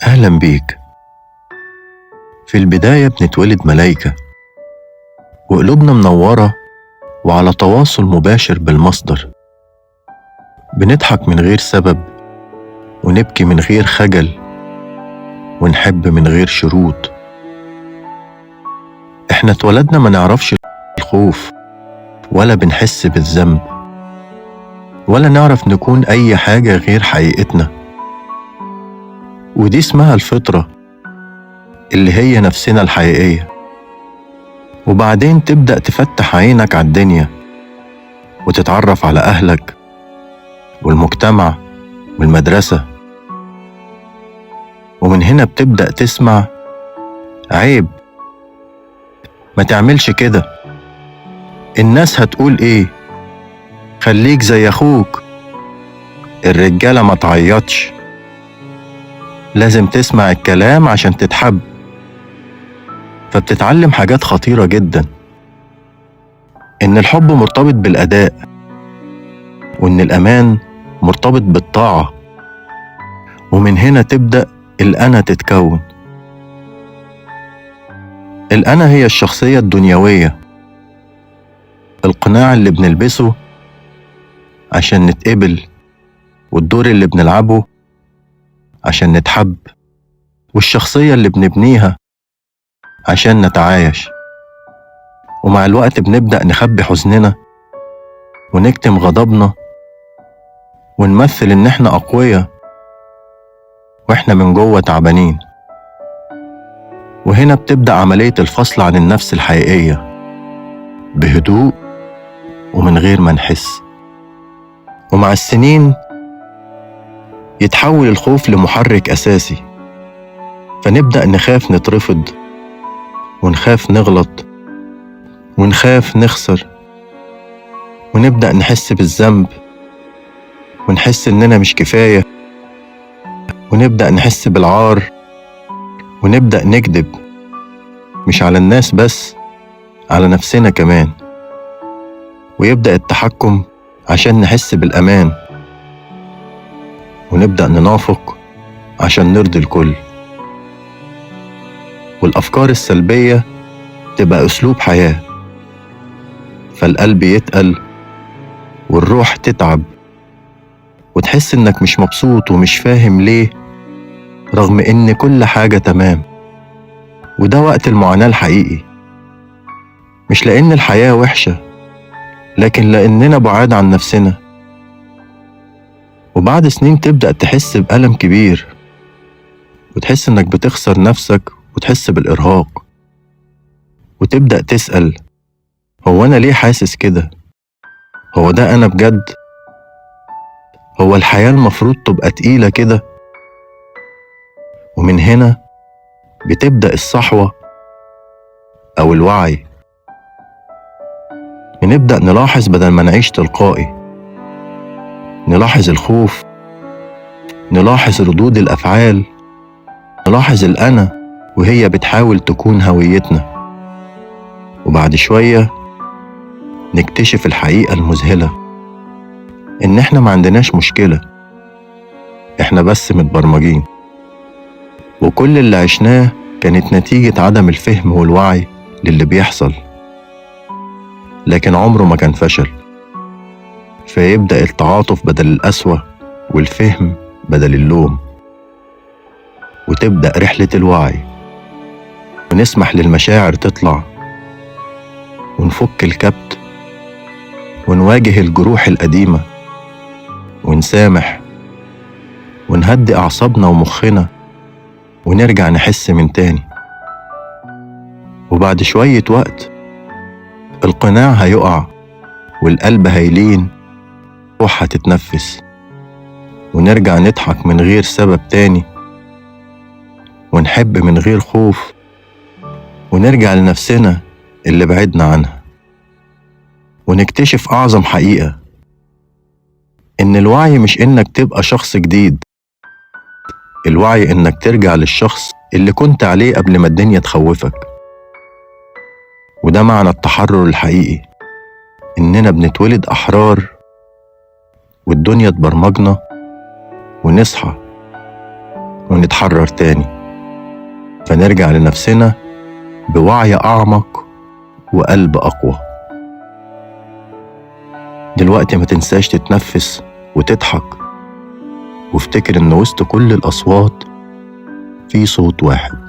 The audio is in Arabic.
أهلا بيك. في البداية بنتولد ملايكة وقلوبنا منورة وعلى تواصل مباشر بالمصدر. بنضحك من غير سبب ونبكي من غير خجل ونحب من غير شروط. احنا اتولدنا ما نعرفش الخوف ولا بنحس بالذنب ولا نعرف نكون أي حاجة غير حقيقتنا، ودي اسمها الفطرة اللي هي نفسنا الحقيقية. وبعدين تبدأ تفتح عينك على الدنيا وتتعرف على أهلك والمجتمع والمدرسة، ومن هنا بتبدأ تسمع عيب، ما تعملش كده، الناس هتقول ايه، خليك زي أخوك، الرجالة ما تعيطش، لازم تسمع الكلام عشان تتحب. فبتتعلم حاجات خطيرة جدا، إن الحب مرتبط بالأداء، وإن الأمان مرتبط بالطاعة، ومن هنا تبدأ الأنا تتكون. الأنا هي الشخصية الدنيوية، القناع اللي بنلبسه عشان نتقبل، والدور اللي بنلعبه عشان نتحب، والشخصية اللي بنبنيها عشان نتعايش. ومع الوقت بنبدأ نخبي حزننا ونكتم غضبنا ونمثل إن احنا أقوياء واحنا من جوه تعبانين. وهنا بتبدأ عملية الفصل عن النفس الحقيقية بهدوء ومن غير ما نحس. ومع السنين يتحول الخوف لمحرك أساسي، فنبدأ نخاف نترفض ونخاف نغلط ونخاف نخسر، ونبدأ نحس بالذنب ونحس إننا مش كفاية، ونبدأ نحس بالعار ونبدأ نكذب، مش على الناس بس، على نفسنا كمان. ويبدأ التحكم عشان نحس بالأمان، ونبدأ ننافق عشان نرضي الكل. والأفكار السلبية تبقى أسلوب حياة، فالقلب يتقل والروح تتعب، وتحس إنك مش مبسوط ومش فاهم ليه رغم إن كل حاجة تمام. وده وقت المعاناة الحقيقي، مش لأن الحياة وحشة، لكن لأننا بعاد عن نفسنا. وبعد سنين تبدأ تحس بألم كبير، وتحس إنك بتخسر نفسك وتحس بالإرهاق، وتبدأ تسأل هو أنا ليه حاسس كده؟ هو ده أنا بجد؟ هو الحياة المفروض تبقى تقيلة كده؟ ومن هنا بتبدأ الصحوة أو الوعي. بنبدأ نلاحظ بدل ما نعيش تلقائي، نلاحظ الخوف، نلاحظ ردود الأفعال، نلاحظ الأنا وهي بتحاول تكون هويتنا. وبعد شوية نكتشف الحقيقة المذهلة، إن إحنا ما عندناش مشكلة، إحنا بس متبرمجين، وكل اللي عشناه كانت نتيجة عدم الفهم والوعي للي بيحصل، لكن عمره ما كان فشل. فيبدأ التعاطف بدل القسوة، والفهم بدل اللوم، وتبدأ رحلة الوعي، ونسمح للمشاعر تطلع، ونفك الكبت، ونواجه الجروح القديمة، ونسامح، ونهدي أعصابنا ومخنا، ونرجع نحس من تاني. وبعد شوية وقت القناع هيقع، والقلب هيلين، والروح هتتنفس، ونرجع نضحك من غير سبب تاني، ونحب من غير خوف، ونرجع لنفسنا اللي بعدنا عنها. ونكتشف أعظم حقيقة، إن الوعي مش إنك تبقى شخص جديد، الوعي إنك ترجع للشخص اللي كنت عليه قبل ما الدنيا تخوفك. وده معنى التحرر الحقيقي، إننا بنتولد أحرار والدنيا تبرمجنا، ونصحى ونتحرر تاني، فنرجع لنفسنا بوعي أعمق وقلب أقوى. دلوقتي ما تنساش تتنفس وتضحك، وافتكر إن وسط كل الأصوات في صوت واحد،